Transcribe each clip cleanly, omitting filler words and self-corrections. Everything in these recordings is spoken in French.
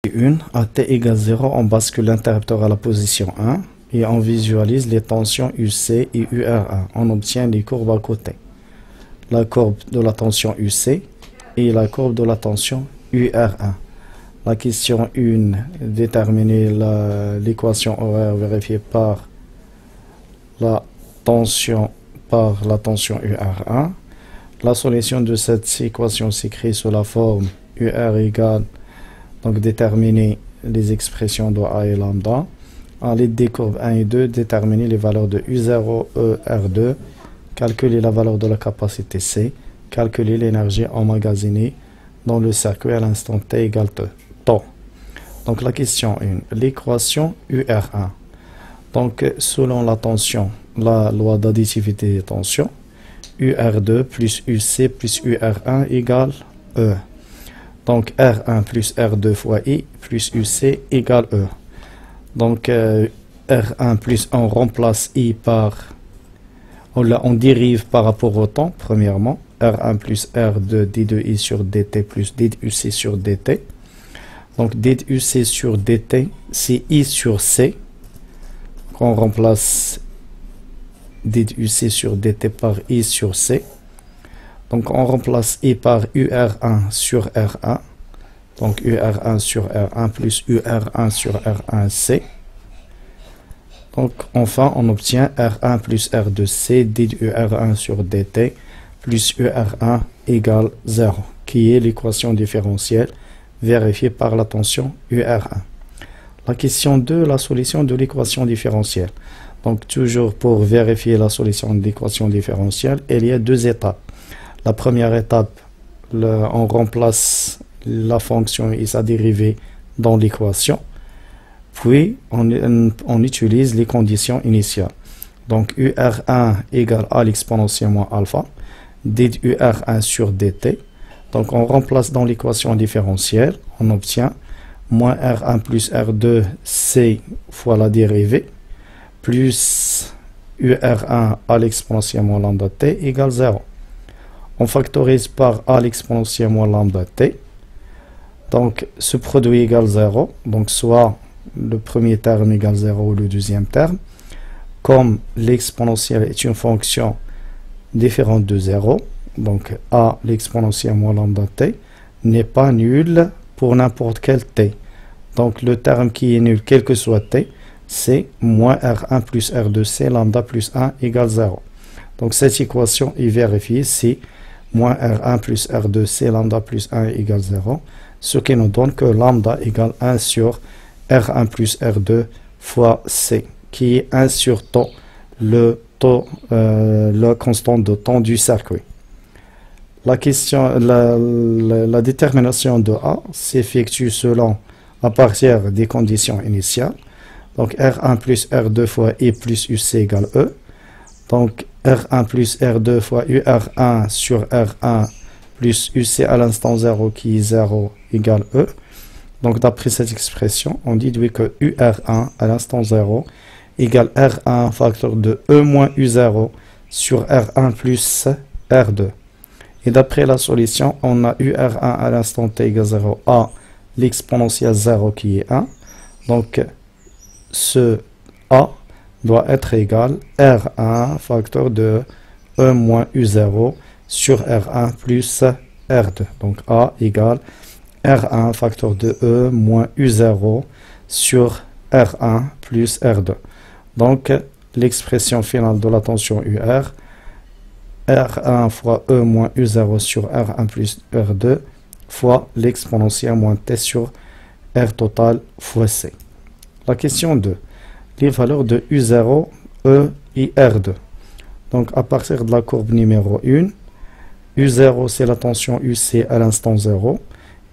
1, à t égale 0, on bascule l'interrupteur à la position 1 et on visualise les tensions UC et UR1. On obtient les courbes à côté. La courbe de la tension UC et la courbe de la tension UR1. La question 1, déterminer l'équation horaire vérifiée par la tension UR1. La solution de cette équation s'écrit sous la forme UR égale, donc déterminer les expressions de A et lambda. À l'aide des courbes 1 et 2, déterminer les valeurs de U0, E, R2, calculer la valeur de la capacité C, calculer l'énergie emmagasinée dans le circuit à l'instant T égale temps. Donc la question 1, l'équation UR1. Donc selon la tension, la loi d'additivité des tensions, UR2 plus UC plus UR1 égale E. Donc R1 plus R2 fois I plus UC égale E. Donc R1 plus on remplace I par, on dérive par rapport au temps, premièrement. R1 plus R2 d de I sur dt plus d de UC sur dt. Donc d de UC sur dt, c'est I sur C. On remplace d de UC sur dt par I sur C. Donc on remplace I par UR1 sur R1. Donc UR1 sur R1 plus UR1 sur R1C. Donc enfin on obtient R1 plus R2C d de UR1 sur dt plus UR1 égale 0, qui est l'équation différentielle vérifiée par la tension UR1. La question 2, la solution de l'équation différentielle. Donc toujours pour vérifier la solution de l'équation différentielle, il y a deux étapes. La première étape, on remplace la fonction et sa dérivée dans l'équation. Puis, on utilise les conditions initiales. Donc, UR1 égale A l'exponentielle moins alpha, d de UR1 sur dt. Donc, on remplace dans l'équation différentielle, on obtient moins R1 plus R2, C fois la dérivée, plus UR1 à l'exponentielle moins lambda t égale 0. On factorise par A l'exponentielle moins lambda t. Donc, ce produit égale 0. Donc, soit le premier terme égale 0 ou le deuxième terme. Comme l'exponentielle est une fonction différente de 0, donc A l'exponentielle moins lambda t n'est pas nul pour n'importe quel t. Donc, le terme qui est nul, quel que soit t, c'est moins R1 plus R2C lambda plus 1 égale 0. Donc, cette équation est vérifiée si moins R1 plus R2C lambda plus 1 égale 0, ce qui nous donne que lambda égale 1 sur R1 plus R2 fois C, qui est 1 sur temps, la constante de temps du circuit. La détermination de A s'effectue à partir des conditions initiales. Donc R1 plus R2 fois I plus UC égale E. Donc R1 plus R2 fois UR1 sur R1 plus UC à l'instant 0 qui est 0 égale E. Donc d'après cette expression, on déduit que UR1 à l'instant 0 égale R1 facteur de E moins U0 sur R1 plus R2. Et d'après la solution, on a UR1 à l'instant t égale 0 à l'exponentielle 0 qui est 1. Donc ce A doit être égal R1 facteur de E moins U0 sur R1 plus R2. Donc A égale R1 facteur de E moins U0 sur R1 plus R2. Donc l'expression finale de la tension UR, R1 fois E moins U0 sur R1 plus R2 fois l'exponentielle moins T sur R total fois C. La question 2. Les valeurs de U0, E et R2. Donc à partir de la courbe numéro 1, U0 c'est la tension UC à l'instant 0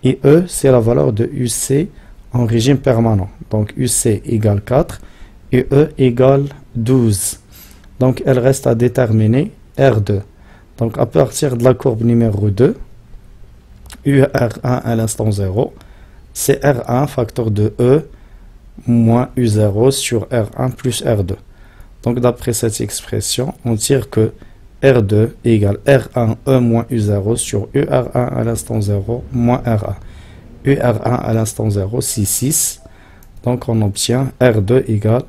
et E c'est la valeur de UC en régime permanent. Donc UC égale 4 et E égale 12. Donc elle reste à déterminer R2. Donc à partir de la courbe numéro 2, UR1 à l'instant 0, c'est R1 facteur de E moins U0 sur R1 plus R2. Donc d'après cette expression, on tire que R2 égale R1 E moins U0 sur UR1 à l'instant 0 moins R1. UR1 à l'instant 0, c'est 6. Donc on obtient R2 égale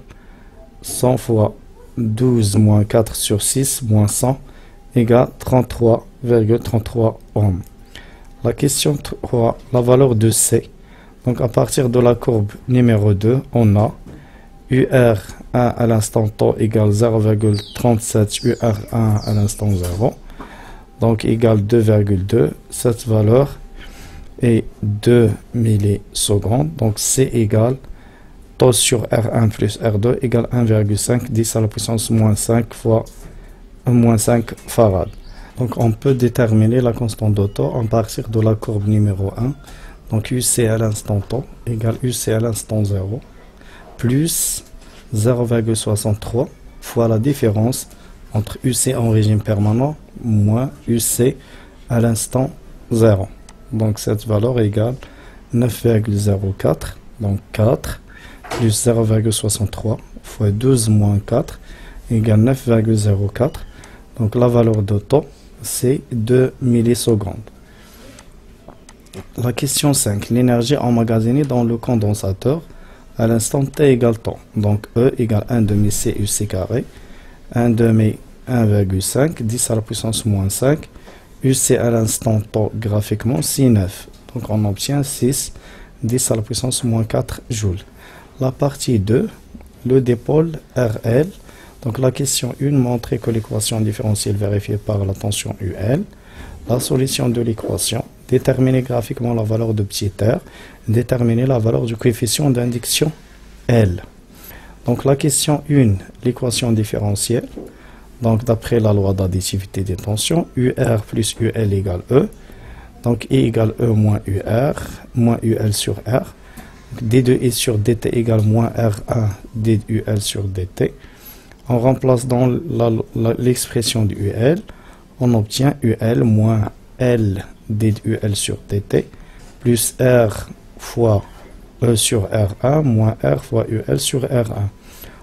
100 fois 12 moins 4 sur 6 moins 100 égale 33,33 ohms. La question 3, la valeur de C. Donc à partir de la courbe numéro 2, on a UR1 à l'instant t égale 0,37 UR1 à l'instant 0. Donc égale 2,2. Cette valeur est 2 millisecondes. Donc C égale taux sur R1 plus R2 égale 1,5 10 à la puissance moins 5 fois moins 5 farad. Donc on peut déterminer la constante de taux à partir de la courbe numéro 1. Donc UC à l'instant t égale UC à l'instant 0 plus 0,63 fois la différence entre UC en régime permanent moins UC à l'instant 0. Donc cette valeur égale 9,04. Donc 4 plus 0,63 fois 12 moins 4 égale 9,04. Donc la valeur de taux, c'est 2 millisecondes. La question 5. L'énergie emmagasinée dans le condensateur à l'instant t égale temps. Donc E égale 1 demi C UC carré. 1 demi 1,5 10 à la puissance moins 5. UC à l'instant t graphiquement c'est 9. Donc on obtient 6 10 à la puissance moins 4 joules. La partie 2, le dipôle RL. Donc la question 1 montrait que l'équation différentielle vérifiée par la tension UL. La solution de l'équation, déterminer graphiquement la valeur de petit r, déterminer la valeur du coefficient d'induction L. Donc la question 1, l'équation différentielle. Donc d'après la loi d'additivité des tensions, UR plus UL égale E. Donc I égale E moins UR, moins UL sur R. D2I sur dt égale moins R1 dUL sur dt. On remplace dans l'expression du UL, on obtient UL moins L dUL sur dt plus R fois E sur R1 moins R fois UL sur R1.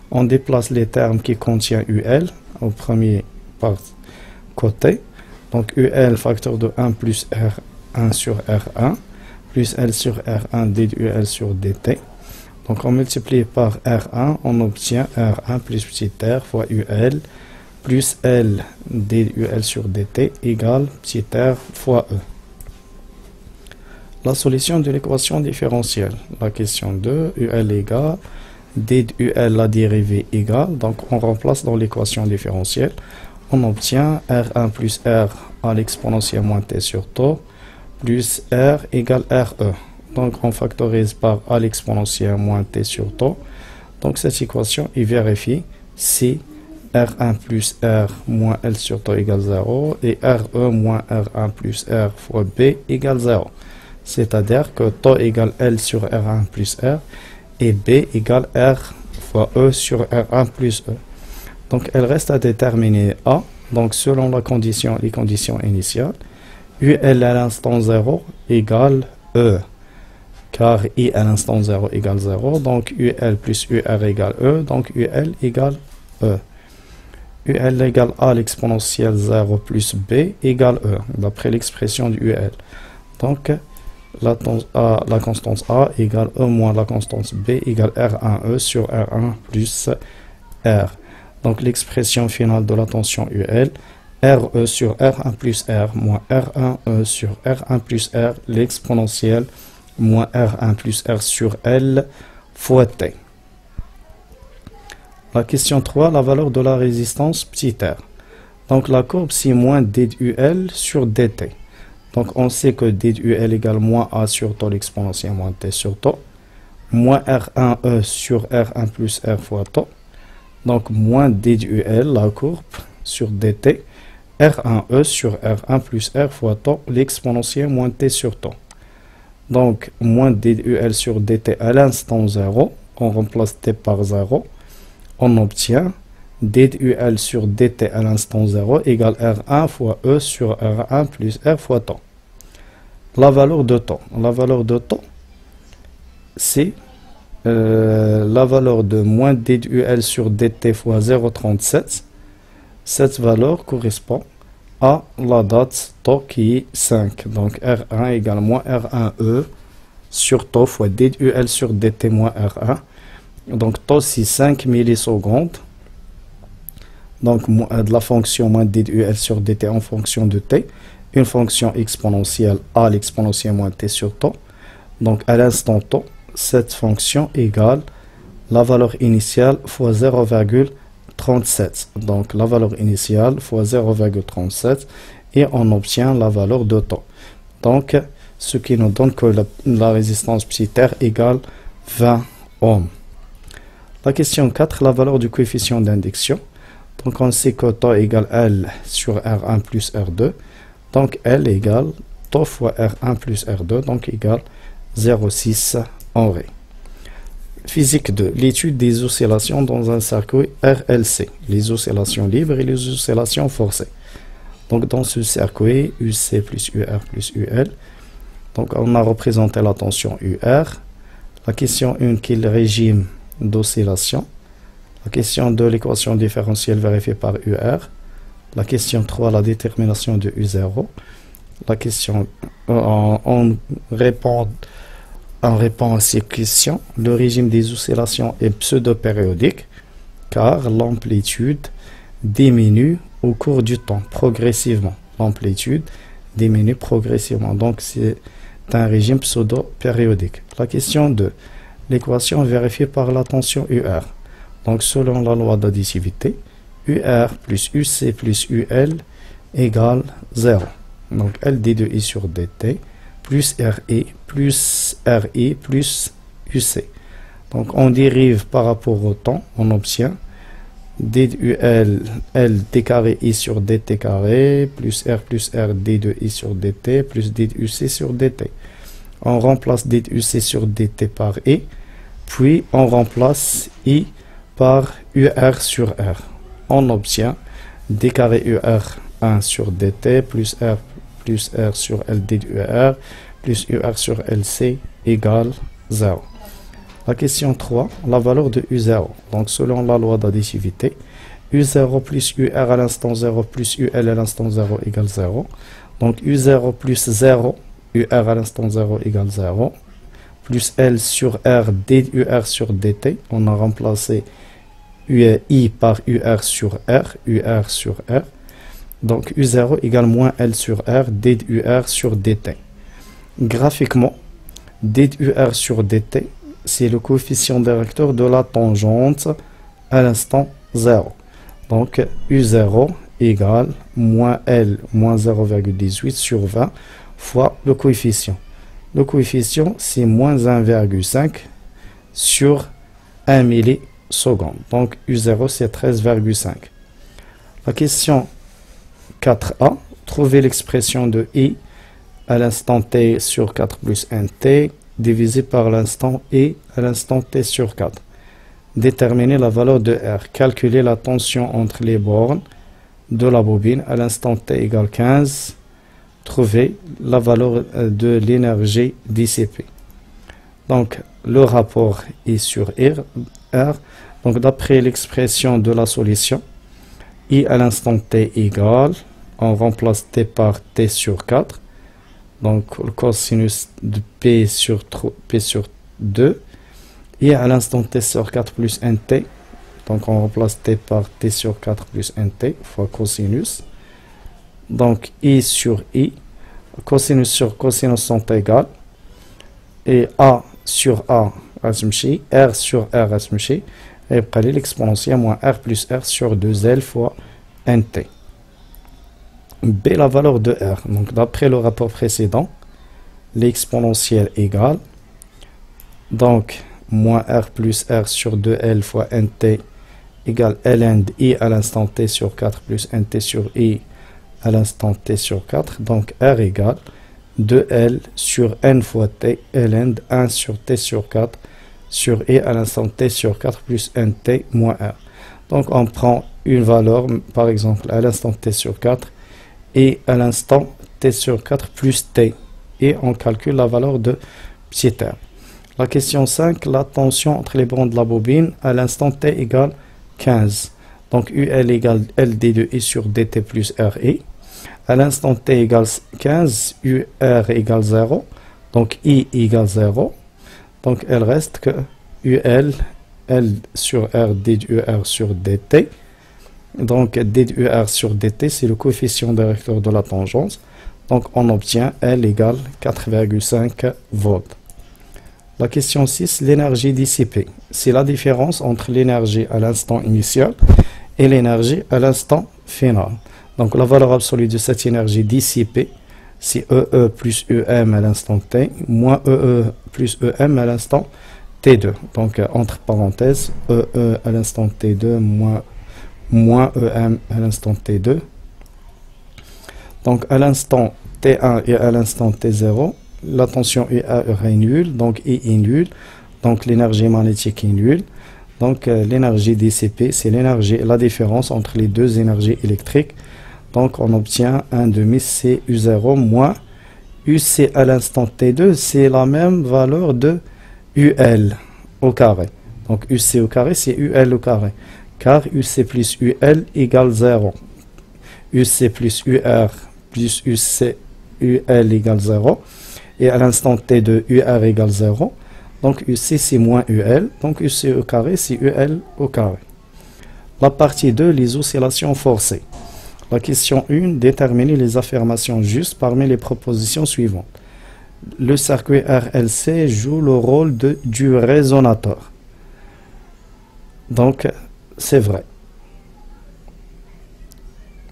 On déplace les termes qui contiennent UL au premier par côté. Donc UL facteur de 1 plus R1 sur R1 plus L sur R1 dUL sur dt. Donc on multiplie par R1, on obtient R1 plus petit r fois UL plus L dUL sur dt égale petit r fois E. La solution de l'équation différentielle. La question 2, UL égale dUL la dérivée égale. Donc on remplace dans l'équation différentielle. On obtient R1 plus R à l'exponentielle moins t sur tau plus R égale RE. Donc on factorise par A l'exponentielle moins t sur tau. Donc cette équation il vérifie si R1 plus R moins L sur tau égale 0 et RE moins R1 plus R fois B égale 0. C'est-à-dire que tau égale L sur R1 plus R et B égale R fois E sur R1 plus E. Donc elle reste à déterminer A. Donc selon les conditions initiales, UL à l'instant 0 égale E. Car I à l'instant 0 égale 0. Donc UL plus UR égale E. Donc UL égale E. UL égale A l'exponentielle 0 plus B égale E. D'après l'expression du UL. Donc la constance A égale E moins la constance B égale R1E sur R1 plus R. Donc l'expression finale de la tension UL, RE sur R1 plus R moins R1E sur R1 plus R, l'exponentielle moins R1 plus R sur L fois T. La question 3, la valeur de la résistance petit r. Donc la courbe c'est moins dUL sur dt. Donc on sait que dUL égale moins A sur tau l'exponentielle moins T sur tau, moins R1E sur R1 plus R fois tau. Donc moins dUL, la courbe, sur dt, R1E sur R1 plus R fois tau, l'exponentielle moins T sur tau. Donc moins dUL sur dt à l'instant 0, on remplace T par 0, on obtient dUL sur dt à l'instant 0 égale R1 fois E sur R1 plus R fois tau. La valeur de tau. La valeur de tau, c'est la valeur de moins dUL sur dt fois 0,37. Cette valeur correspond à la date tau qui est 5. Donc R1 égale moins R1E sur tau fois d ul sur dt moins R1. Donc tau c'est 5 millisecondes. Donc de la fonction moins d ul sur dt en fonction de t. Une fonction exponentielle à l'exponentielle moins t sur tau. Donc à l'instant tau, cette fonction égale la valeur initiale fois 0,37. Donc la valeur initiale fois 0,37 et on obtient la valeur de tau. Donc ce qui nous donne que la résistance petit r égale 20 ohms. La question 4, la valeur du coefficient d'induction. Donc on sait que tau égale L sur R1 plus R2. Donc L égale tau fois R1 plus R2, donc égale 0,6 en ré. Physique 2, l'étude des oscillations dans un circuit RLC, les oscillations libres et les oscillations forcées. Donc dans ce circuit, UC plus UR plus UL, donc on a représenté la tension UR. La question 1, quel régime d'oscillation? La question 2, l'équation différentielle vérifiée par UR. La question 3, la détermination de U0. La question, on répond à ces questions. Le régime des oscillations est pseudo-périodique car l'amplitude diminue au cours du temps, progressivement. L'amplitude diminue progressivement. Donc, c'est un régime pseudo-périodique. La question 2, l'équation vérifiée par la tension UR. Donc, selon la loi d'additivité, UR plus UC plus UL égale 0. Donc, LD de I sur DT plus RI plus UC. Donc, on dérive par rapport au temps, on obtient d UL, L d carré I sur dt carré, plus R d de I sur dt, plus d UC sur dt. On remplace d UC sur dt par I, puis on remplace I par UR sur R. On obtient d carré UR 1 sur dt, plus R sur L d UR, plus UR sur LC égale 0. La question 3, la valeur de U0. Donc, selon la loi d'additivité, U0 plus UR à l'instant 0 plus UL à l'instant 0 égale 0. Donc, U0 plus 0, UR à l'instant 0 égale 0. Plus L sur R, DUR sur DT. On a remplacé I par UR sur R. Donc, U0 égale moins L sur R, DUR sur DT. Graphiquement, DUR sur DT, c'est le coefficient directeur de la tangente à l'instant 0. Donc, U0 égale moins L moins 0,18 sur 20 fois le coefficient. Le coefficient, c'est moins 1,5 sur 1 milliseconde. Donc, U0, c'est 13,5. La question 4a, trouver l'expression de I à l'instant t sur 4 plus 1t divisé par l'instant I à l'instant t sur 4. Déterminer la valeur de R. Calculer la tension entre les bornes de la bobine à l'instant t égale 15. Trouver la valeur de l'énergie dissipée. Donc, le rapport I sur R. Donc, d'après l'expression de la solution, I à l'instant t égale, on remplace t par t sur 4. Donc, le cosinus de P sur 2. Et à l'instant t sur 4 plus 1t. Donc, on remplace t par t sur 4 plus 1t fois cosinus. Donc, I sur I. Cosinus sur cosinus sont égales. Et A sur A, R sur R, et après l'exponentielle moins R plus R sur 2L fois NT. B, la valeur de R. Donc, d'après le rapport précédent, l'exponentielle égale. Donc, moins R plus R sur 2L fois NT égale ln I à l'instant T sur 4 plus NT sur I à l'instant T sur 4. Donc, R égale 2L sur N fois T, ln 1 sur T sur 4 sur I à l'instant T sur 4 plus NT moins R. Donc, on prend une valeur, par exemple, à l'instant T sur 4 et à l'instant t sur 4 plus t. Et on calcule la valeur de petit r. La question 5, la tension entre les bornes de la bobine à l'instant t égale 15. Donc UL égale LD de I sur DT plus RI. À l'instant t égale 15, UR égale 0. Donc I égale 0. Donc elle reste que UL, L sur R, D de UR sur DT. Donc D de UR sur DT, c'est le coefficient directeur de la tangence. Donc on obtient L égale 4,5 volts. La question 6, l'énergie dissipée. C'est la différence entre l'énergie à l'instant initial et l'énergie à l'instant final. Donc la valeur absolue de cette énergie dissipée, c'est EE plus EM à l'instant T, moins EE plus EM à l'instant T2. Donc entre parenthèses, EE à l'instant T2 moins EM à l'instant T2. Donc à l'instant T1 et à l'instant T0, la tension UR est nulle, donc I est nulle, donc l'énergie magnétique est nulle. Donc l'énergie dissipée, c'est l'énergie, la différence entre les deux énergies électriques. Donc on obtient 1 demi CU0 moins UC à l'instant T2, c'est la même valeur de UL au carré. Donc UC au carré, c'est UL au carré, car UC plus UL égale 0. UC plus UR plus UL égale 0. Et à l'instant T2, UR égale 0. Donc UC c'est moins UL. Donc UC au carré c'est UL au carré. La partie 2, les oscillations forcées. La question 1, déterminer les affirmations justes parmi les propositions suivantes. Le circuit RLC joue le rôle du résonateur. Donc c'est vrai.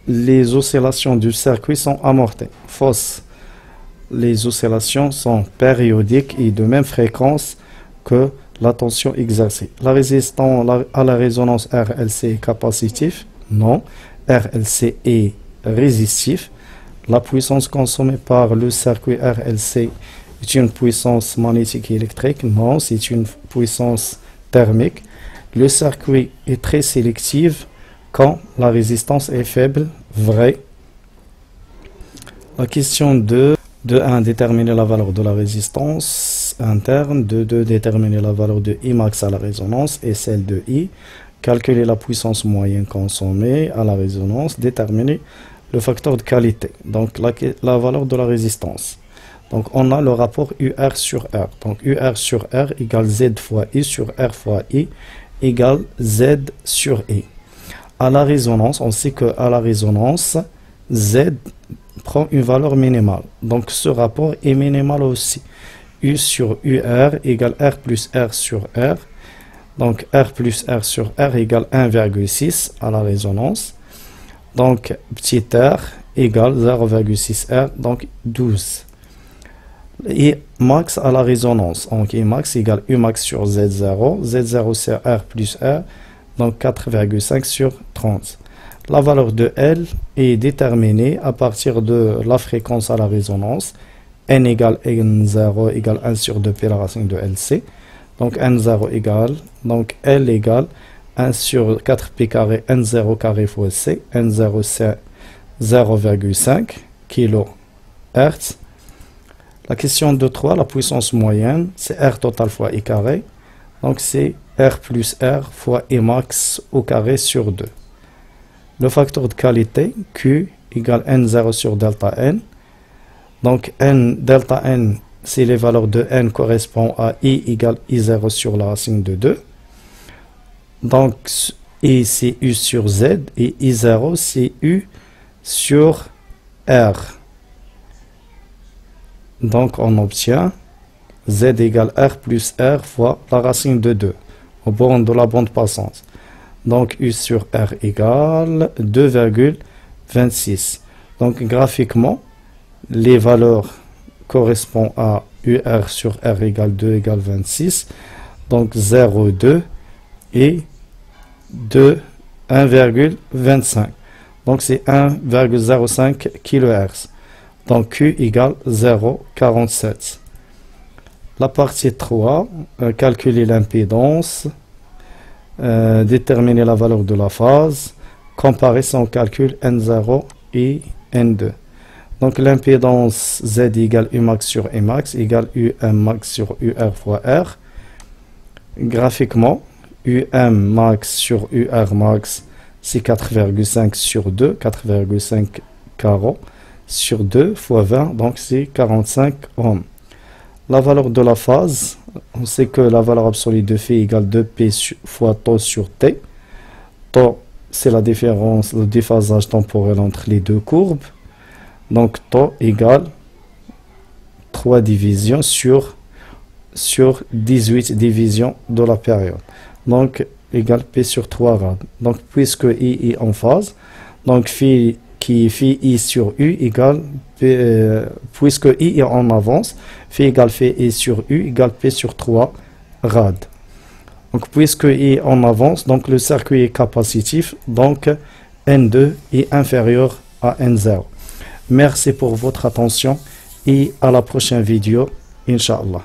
Les oscillations du circuit sont amorties. Fausse. Les oscillations sont périodiques et de même fréquence que la tension exercée. La résistance à la résonance RLC est capacitif? Non. RLC est résistif. La puissance consommée par le circuit RLC est une puissance magnétique et électrique? Non, c'est une puissance thermique. Le circuit est très sélectif quand la résistance est faible? Vrai. La question 2. De 1, déterminer la valeur de la résistance interne. De 2, déterminer la valeur de Imax à la résonance et celle de I. Calculer la puissance moyenne consommée à la résonance. Déterminer le facteur de qualité. Donc la valeur de la résistance. Donc on a le rapport UR sur R. Donc UR sur R égale Z fois I sur R fois I égale Z sur I. À la résonance, on sait qu'à la résonance, Z prend une valeur minimale. Donc ce rapport est minimal aussi. U sur UR égale R plus R sur R. Donc R plus R sur R égale 1,6 à la résonance. Donc petit r égale 0,6 R, donc 12. Et max à la résonance. Donc I max égale U max sur Z0. Z0 c'est R plus R. Donc 4,5 sur 30. La valeur de L est déterminée à partir de la fréquence à la résonance. N égale N0 égale 1 sur 2 pi la racine de LC. Donc N0 égale, donc L égale 1 sur 4 pi carré N0 carré fois C. N0 c'est 0,5 kHz. La question de 3, la puissance moyenne, c'est R total fois I carré. Donc c'est R plus R fois I max au carré sur 2. Le facteur de qualité, Q égale N0 sur delta N. Donc delta N, c'est les valeurs de N correspondent à I égale I0 sur la racine de 2. Donc I c'est U sur Z et I0 c'est U sur R. Donc on obtient Z égale R plus R fois la racine de 2 au bord de la bande passante. Donc U sur R égale 2,26. Donc graphiquement, les valeurs correspondent à UR sur R égale 2 égale 26. Donc 0,2 et 1,25. Donc c'est 1,05 kHz. Donc Q égale 0,47. La partie 3, calculer l'impédance. Déterminer la valeur de la phase, comparer son calcul N0 et N2. Donc l'impédance Z égale U max sur I max égale UM max sur UR fois R. Graphiquement, UM max sur UR max, c'est 4,5 sur 2, 4,5 carreau sur 2 fois 20, donc c'est 45 ohms. La valeur de la phase, on sait que la valeur absolue de phi égale 2p fois tau sur t. Tau, c'est la différence, le déphasage temporel entre les deux courbes. Donc tau égale 3 divisions sur 18 divisions de la période. Donc égale p sur 3 rad. Donc puisque i est en phase, donc phi i sur u égale puisque i est en avance, phi égale phi i sur u égale p sur 3 rad. Donc puisque i est en avance, donc le circuit est capacitif, donc N2 est inférieur à N0. Merci pour votre attention et à la prochaine vidéo, Inch'Allah.